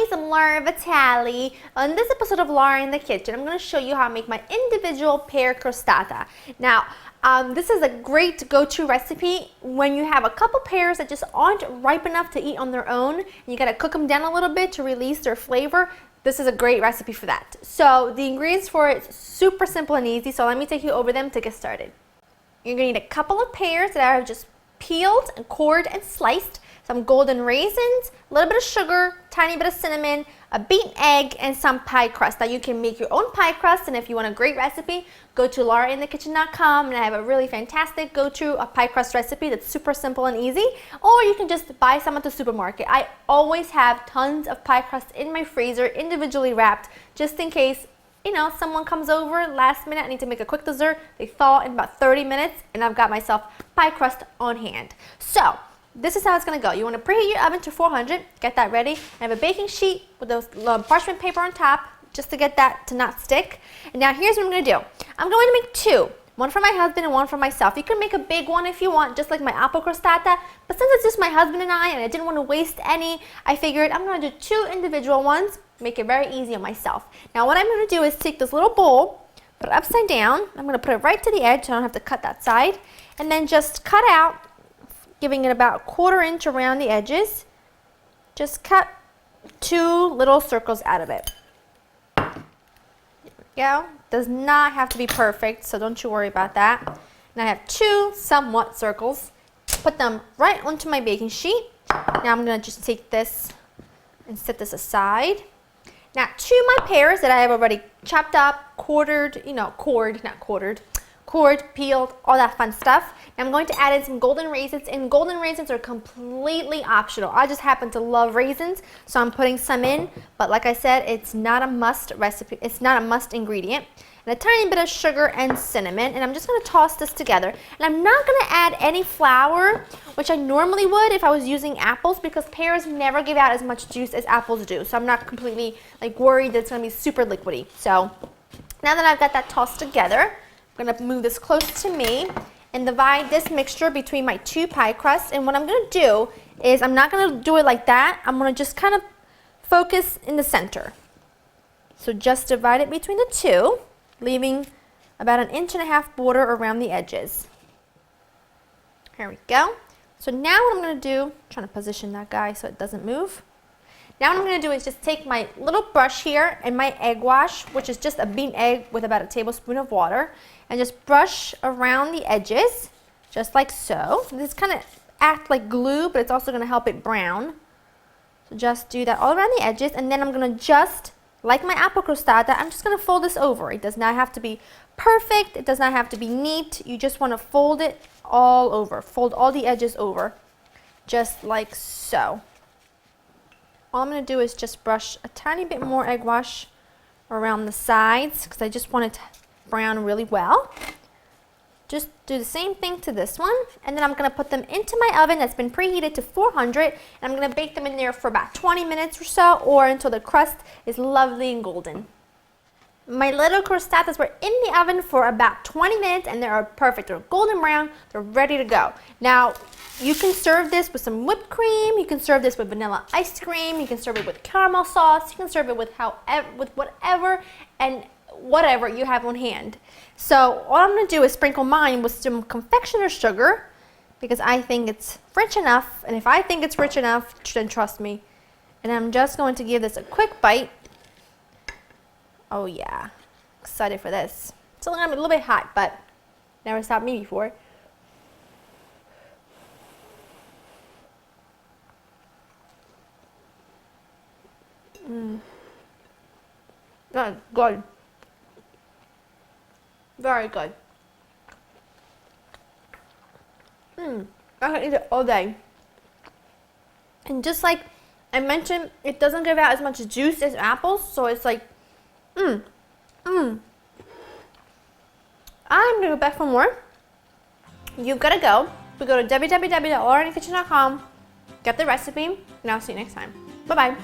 guys, I'm Laura Vitale. On this episode of Laura in the Kitchen, I'm going to show you how to make my individual pear crostata. Now, this is a great go-to recipe when you have a couple pears that just aren't ripe enough to eat on their own, and you got to cook them down a little bit to release their flavor. This is a great recipe for that. So the ingredients for it, super simple and easy, so let me take you over them to get started. You're going to need a couple of pears that I have just peeled and cored and sliced, some golden raisins, a little bit of sugar, tiny bit of cinnamon, a beaten egg, and some pie crust. Now you can make your own pie crust, and if you want a great recipe, go to laurainthekitchen.com, and I have a really fantastic go-to pie crust recipe that's super simple and easy, or you can just buy some at the supermarket. I always have tons of pie crust in my freezer, individually wrapped, just in case, you know, someone comes over last minute, I need to make a quick dessert, they thaw in about 30 minutes, and I've got myself pie crust on hand. So, this is how it's going to go. You want to preheat your oven to 400, get that ready. I have a baking sheet with a parchment paper on top just to get that to not stick. And now here's what I'm going to do. I'm going to make two. One for my husband and one for myself. You can make a big one if you want, just like my apple crostata. But since it's just my husband and I didn't want to waste any, I figured I'm going to do two individual ones, make it very easy on myself. Now what I'm going to do is take this little bowl, put it upside down. I'm going to put it right to the edge so I don't have to cut that side. And then just cut out, giving it about a 1/4 inch around the edges. Just cut two little circles out of it. There we go. Does not have to be perfect, so don't you worry about that. And I have two somewhat circles. Put them right onto my baking sheet. Now I'm going to just take this and set this aside. Now to my pears that I have already chopped up, quartered, you know, cored, peeled, all that fun stuff. And I'm going to add in some golden raisins, and golden raisins are completely optional. I just happen to love raisins, so I'm putting some in, but like I said, it's not a must recipe, it's not a must ingredient. And a tiny bit of sugar and cinnamon, and I'm just going to toss this together. And I'm not going to add any flour, which I normally would if I was using apples, because pears never give out as much juice as apples do, so I'm not completely like worried that it's going to be super liquidy. So now that I've got that tossed together, I'm going to move this close to me and divide this mixture between my two pie crusts. And what I'm going to do is I'm not going to do it like that. I'm going to just kind of focus in the center. So just divide it between the two, leaving about 1.5 inch border around the edges. Here we go. So now what I'm going to do, I'm trying to position that guy so it doesn't move. Now what I'm going to do is just take my little brush here and my egg wash, which is just a beaten egg with about a tablespoon of water, and just brush around the edges, just like so. This kind of act like glue, but it's also going to help it brown. So just do that all around the edges, and then I'm going to just, like my apple crostata, I'm just going to fold this over. It does not have to be perfect, it does not have to be neat, you just want to fold it all over. Fold all the edges over, just like so. All I'm going to do is just brush a tiny bit more egg wash around the sides because I just want it to brown really well. Just do the same thing to this one, and then I'm going to put them into my oven that's been preheated to 400, and I'm going to bake them in there for about 20 minutes or so, or until the crust is lovely and golden. My little crostatas were in the oven for about 20 minutes, and they are perfect. They're golden brown, they're ready to go. Now, you can serve this with some whipped cream, you can serve this with vanilla ice cream, you can serve it with caramel sauce, you can serve it with whatever and whatever you have on hand. So all I'm going to do is sprinkle mine with some confectioner's sugar, because I think it's rich enough, and if I think it's rich enough, then trust me. And I'm just going to give this a quick bite. Oh yeah, excited for this. It's only going to be a little bit hot, but never stopped me before. That's good. Very good. I can eat it all day. And just like I mentioned, it doesn't give out as much juice as apples, so it's like, I'm gonna go back for more. You've gotta go. We go to www.laurainthekitchen.com, get the recipe, and I'll see you next time. Bye-bye.